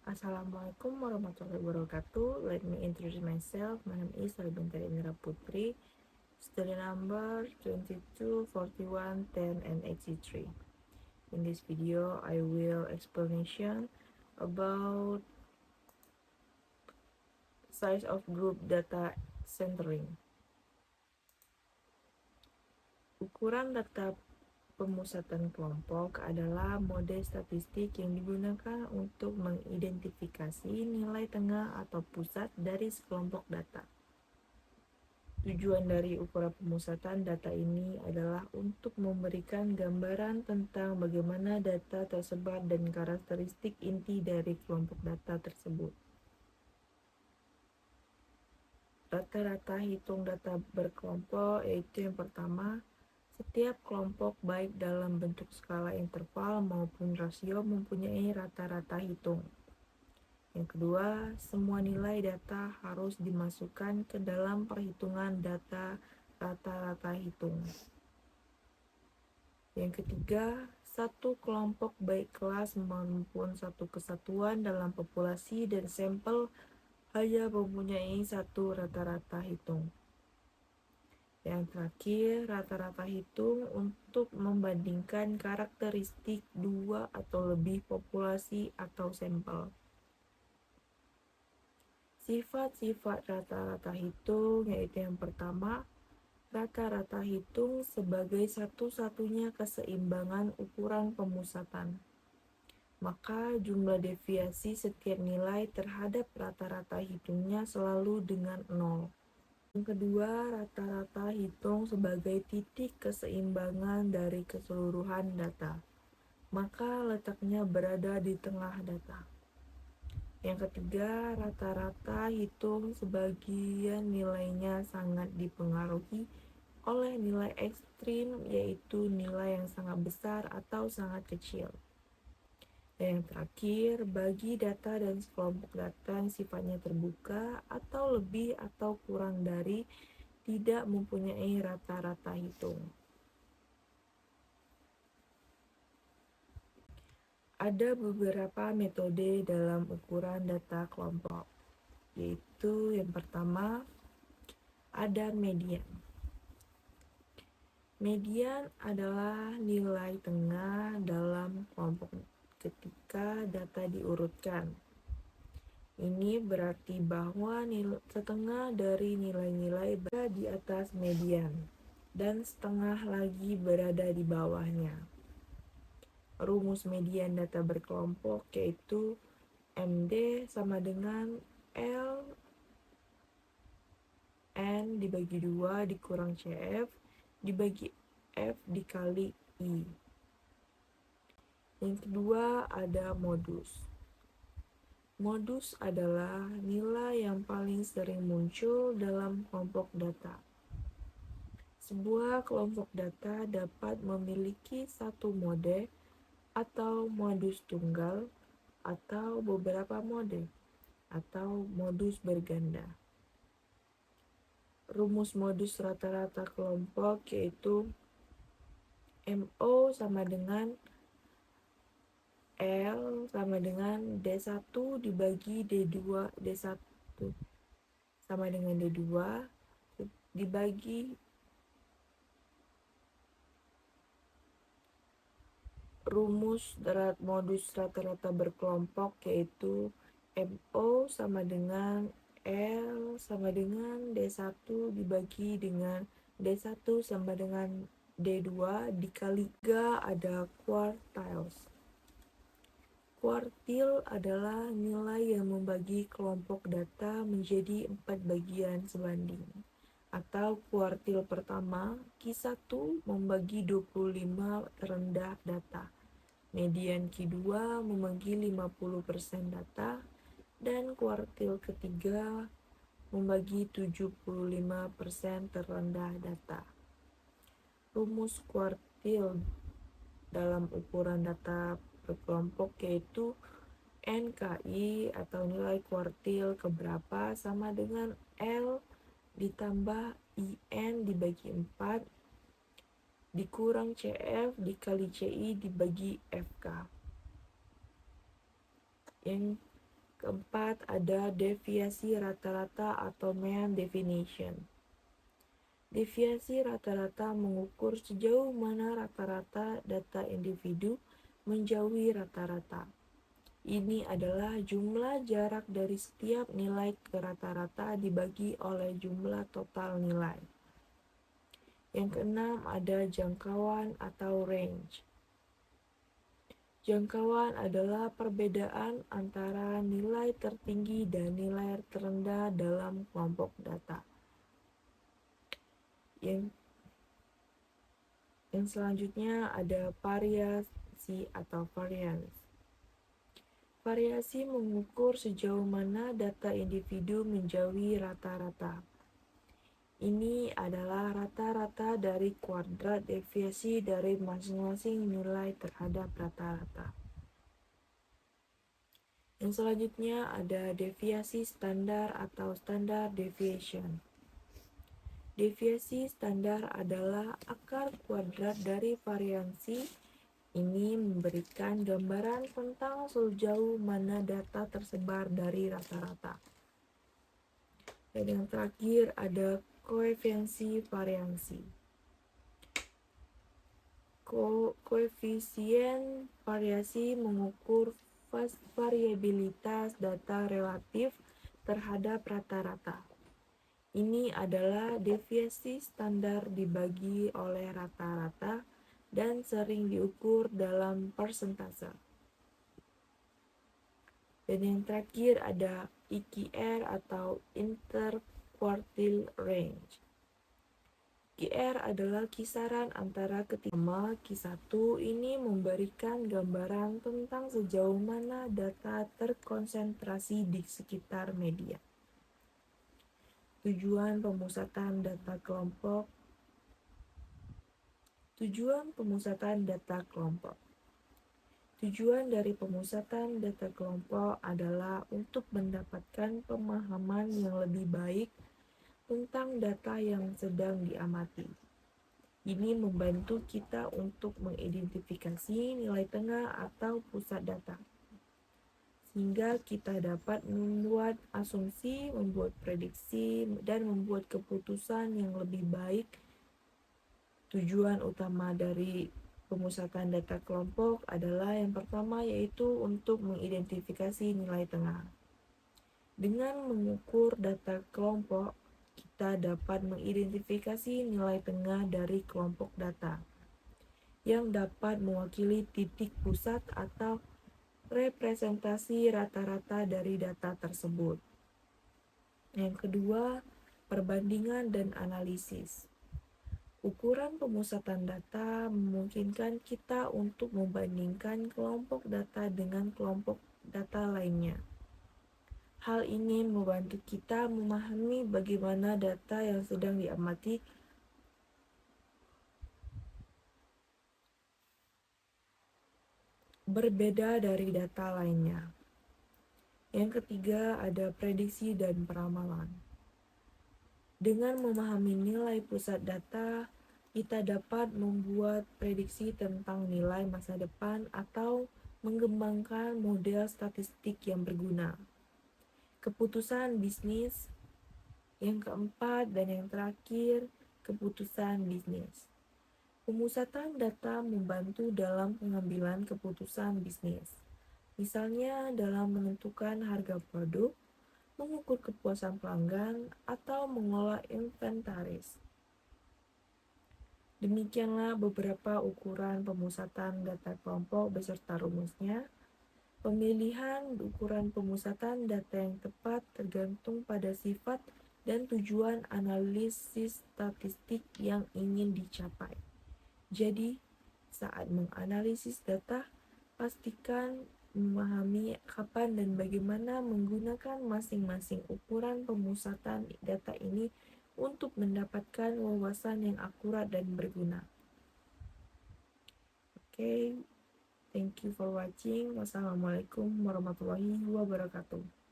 Assalamualaikum warahmatullahi wabarakatuh. Let me introduce myself. My name is Bintari Indra Putri. Study number 22, 41, 10, and 83. In this video, I will explanation about size of group data centering. Ukuran data pemusatan kelompok adalah mode statistik yang digunakan untuk mengidentifikasi nilai tengah atau pusat dari sekelompok data. Tujuan dari ukuran pemusatan data ini adalah untuk memberikan gambaran tentang bagaimana data tersebar dan karakteristik inti dari kelompok data tersebut. Rata-rata hitung data berkelompok yaitu yang pertama, setiap kelompok baik dalam bentuk skala interval maupun rasio mempunyai rata-rata hitung. Yang kedua, semua nilai data harus dimasukkan ke dalam perhitungan data rata-rata hitung. Yang ketiga, satu kelompok baik kelas maupun satu kesatuan dalam populasi dan sampel hanya mempunyai satu rata-rata hitung. Yang terakhir, rata-rata hitung untuk membandingkan karakteristik dua atau lebih populasi atau sampel. Sifat-sifat rata-rata hitung yaitu yang pertama, rata-rata hitung sebagai satu-satunya keseimbangan ukuran pemusatan. Maka jumlah deviasi setiap nilai terhadap rata-rata hitungnya selalu dengan 0. Yang kedua, rata-rata hitung sebagai titik keseimbangan dari keseluruhan data. Maka letaknya berada di tengah data. Yang ketiga, rata-rata hitung sebagian nilainya sangat dipengaruhi oleh nilai ekstrim, yaitu nilai yang sangat besar atau sangat kecil. Dan yang terakhir, bagi data dan sekelompok data yang sifatnya terbuka atau lebih atau kurang dari tidak mempunyai rata-rata hitung. Ada beberapa metode dalam ukuran data kelompok, yaitu yang pertama, ada median. Median adalah nilai tengah dalam kelompok ketika data diurutkan. Ini berarti bahwa setengah dari nilai-nilai berada di atas median dan setengah lagi berada di bawahnya. Rumus median data berkelompok yaitu MD sama dengan L N dibagi 2 dikurang CF dibagi F dikali I. Yang kedua ada modus. Modus adalah nilai yang paling sering muncul dalam kelompok data. Sebuah kelompok data dapat memiliki satu mode atau modus tunggal atau beberapa mode atau modus berganda. Rumus modus rata-rata kelompok yaitu MO sama dengan L sama dengan D1 dibagi D2, D1 sama dengan D2 dibagi rumus modus rata-rata berkelompok yaitu MO sama dengan L sama dengan D1 dibagi dengan D1 sama dengan D2 dikali 3 ada quartiles. Kuartil adalah nilai yang membagi kelompok data menjadi 4 bagian sebanding. Atau kuartil pertama, Q1 membagi 25 terendah data. Median Q2 membagi 50% data. Dan kuartil ketiga membagi 75% terendah data. Rumus kuartil dalam ukuran data berkelompok yaitu NKI atau nilai kuartil keberapa sama dengan L ditambah IN dibagi 4 dikurang CF dikali CI dibagi FK. Yang keempat ada deviasi rata-rata atau mean definition. Deviasi rata-rata mengukur sejauh mana rata-rata data individu menjauhi rata-rata. Ini adalah jumlah jarak dari setiap nilai ke rata-rata dibagi oleh jumlah total nilai. Yang keenam ada jangkauan atau range. Jangkauan adalah perbedaan antara nilai tertinggi dan nilai terendah dalam kelompok data. Yang selanjutnya ada variasi atau variance. Variasi mengukur sejauh mana data individu menjauhi rata-rata. Ini adalah rata-rata dari kuadrat deviasi dari masing-masing nilai terhadap rata-rata. Yang selanjutnya ada deviasi standar atau standard deviation. Deviasi standar adalah akar kuadrat dari variansi. Ini memberikan gambaran tentang sejauh mana data tersebar dari rata-rata. Dan yang terakhir ada koefisiensi variansi. Koefisien variasi mengukur variabilitas data relatif terhadap rata-rata. Ini adalah deviasi standar dibagi oleh rata-rata dan sering diukur dalam persentase. Dan yang terakhir ada IQR atau interquartile range. IQR adalah kisaran antara ketiga. Q1 ini memberikan gambaran tentang sejauh mana data terkonsentrasi di sekitar media. Tujuan pemusatan data kelompok. Tujuan dari pemusatan data kelompok adalah untuk mendapatkan pemahaman yang lebih baik tentang data yang sedang diamati. Ini membantu kita untuk mengidentifikasi nilai tengah atau pusat data, sehingga kita dapat membuat asumsi, membuat prediksi, dan membuat keputusan yang lebih baik. Tujuan utama dari pemusatan data kelompok adalah yang pertama yaitu untuk mengidentifikasi nilai tengah. Dengan mengukur data kelompok, kita dapat mengidentifikasi nilai tengah dari kelompok data yang dapat mewakili titik pusat atau representasi rata-rata dari data tersebut. Yang kedua, perbandingan dan analisis. Ukuran pemusatan data memungkinkan kita untuk membandingkan kelompok data dengan kelompok data lainnya. Hal ini membantu kita memahami bagaimana data yang sedang diamati berbeda dari data lainnya. Yang ketiga ada prediksi dan peramalan. Dengan memahami nilai pusat data, kita dapat membuat prediksi tentang nilai masa depan atau mengembangkan model statistik yang berguna. Keputusan bisnis. Yang keempat dan yang terakhir, keputusan bisnis. Pemusatan data membantu dalam pengambilan keputusan bisnis. Misalnya dalam menentukan harga produk, mengukur kepuasan pelanggan, atau mengolah inventaris. Demikianlah beberapa ukuran pemusatan data kelompok beserta rumusnya. Pemilihan ukuran pemusatan data yang tepat tergantung pada sifat dan tujuan analisis statistik yang ingin dicapai. Jadi, saat menganalisis data, pastikan memahami kapan dan bagaimana menggunakan masing-masing ukuran pemusatan data ini untuk mendapatkan wawasan yang akurat dan berguna. Thank you for watching. Wassalamualaikum warahmatullahi wabarakatuh.